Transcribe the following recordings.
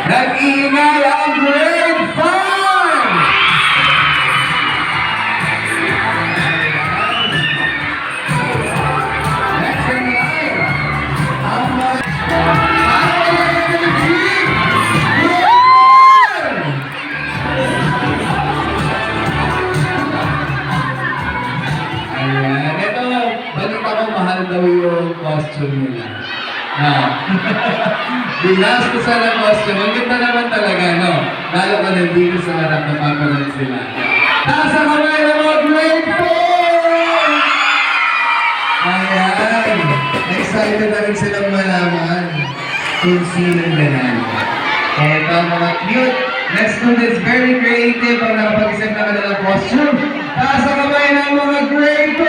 Nag-iingay ang grade 5! Next in line, ang ayan, ito, balita ko mahal daw yung costume nila. Binastusan ang costume. Ang ganda naman talaga, no? Lalo ka nandito sa harap na papanood sila. Taas ang kamay ng mga grade 4! Ayan. Excited na rin silang malaman kung sinong nanalo. Eto mga cute. Next students, very creative ang nakapag-isip na kanilang costume. Taas ang kamay ng mga grade 4!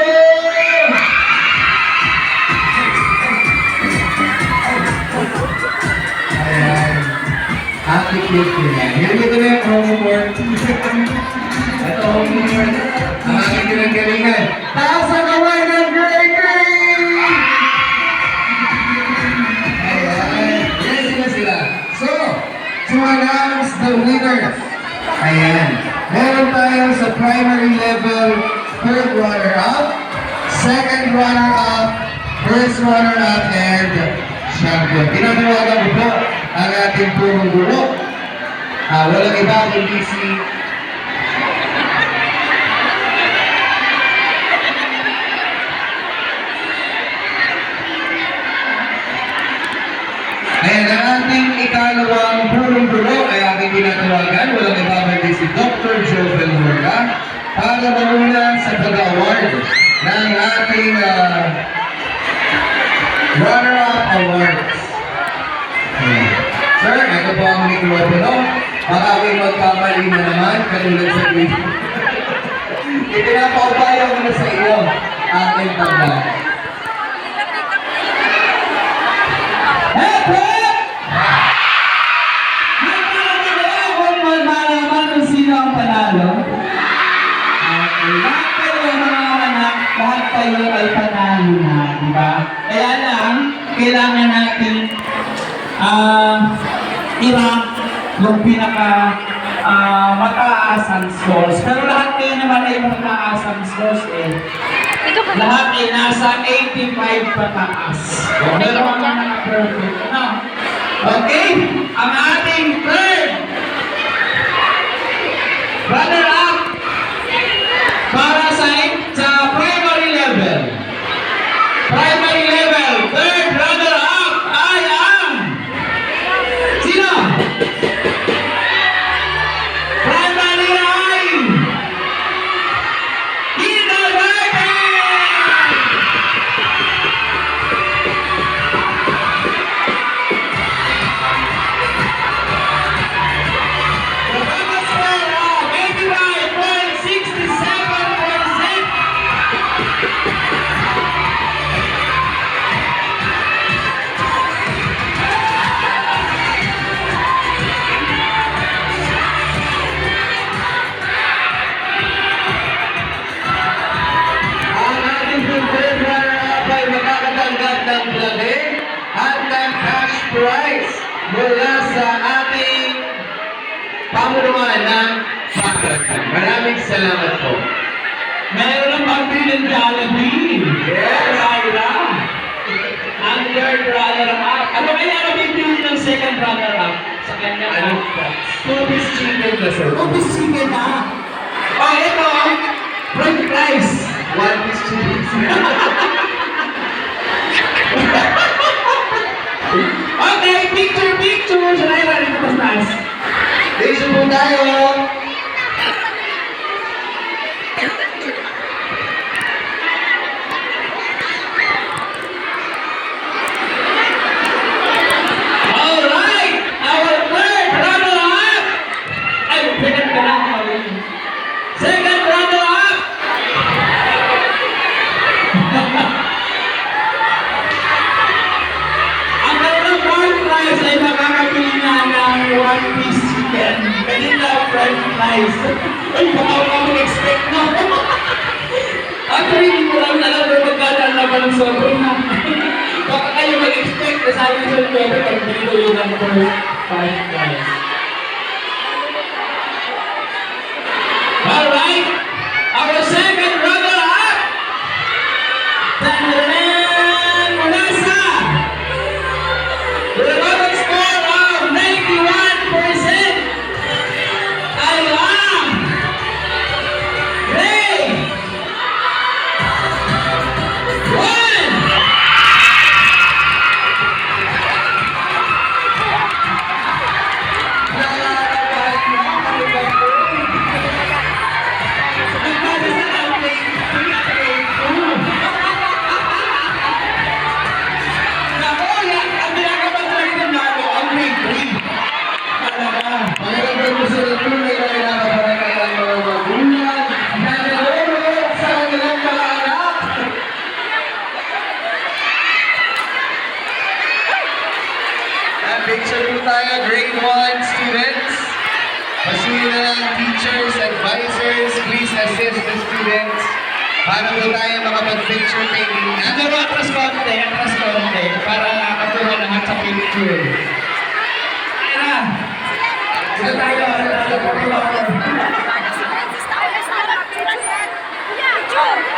Happy cute nila. Yan ito na yung homework. Ito homework. Ang aking pinagalingan. Taas ang kamay ng grade 3! Ayan. Yan sila. So, to announce the winners. Ayan. Meron tayo sa primary level, third runner-up, second runner-up, first runner-up, and champion. Pinanawagan ko po ang ating purong guro. Walang iba kundi si ayan, ang ating ikalawang purong guro ay ating pinanawagan. Walang iba kundi si Dr. Jovel Morga para mauna sa pag-award ng ating runner-up awards. Sir, ito po ang mikropono. Baka ako'y magkamali na naman, katulad sa video. Ipinapaubaya ko na sa iyo aking tanda. Hepe! Nagpapagaya kung malaman kung sino ang panalo. Lahat kayo mga anak, lahat kayo ay panalo na, di ba? Kaya lang, kailangan natin yung pinaka mataasang scores. Pero lahat kayo naman ay mataasang scores eh. Lahat ay nasa 85 pataas. Pero ang mga perfect. Ano? Okay? Ang ating third runner-up para sa primary level. Primary level, third runner-up ay ang sino? Primary ay kindergarten! The total score of 85.6. At ang cash prize mula sa ating pamunuan ng Pakatan. Maraming salamat po. Meron ng pagpilin Jollibee. Yes! Laura. Ang third runner-up. Ano kaya ang pipili ng second runner-up sa kanya? Ano? Two-piece chicken na sir. Two-piece chicken na? Oh, ito. French fries. One-piece chicken. Okay, picture! Sanay na rin ito mas nice. Picture po tayo! Alright! Our third runner-up! Ay, second ka lang. Second runner-up! Ang kanilang fourth prize ay makakapili na ng one-piece chicken. Kanina, french fries. Ay, baka wala mong expect na. Actually, hindi ko lang alam kung magkano ang laman ng sobrang na. Baka kayo mag-expect na sabi sa pwede pag binilo yun ang first. 5 points. All right, our second runner-up. Tandanan Mulasa. With a total score of 91%. I am Ray. 1. Nako, yan. Ang ginagawa talaga ng nalo, ang grade 3. Talaga. Mayroon po sila tunay na kinakabahan ng mga magulang na nalulog sa kanilang mga anak. At picture po tayo, grade 1 students. Pasuyin na lang teachers, advisors, please assist the students para po tayo makapag-picture taking. Ano ba atras konti? Para nakakatuwa lahat sa picture. Ayun na. Ito tayo. Ito tayo. Yeah,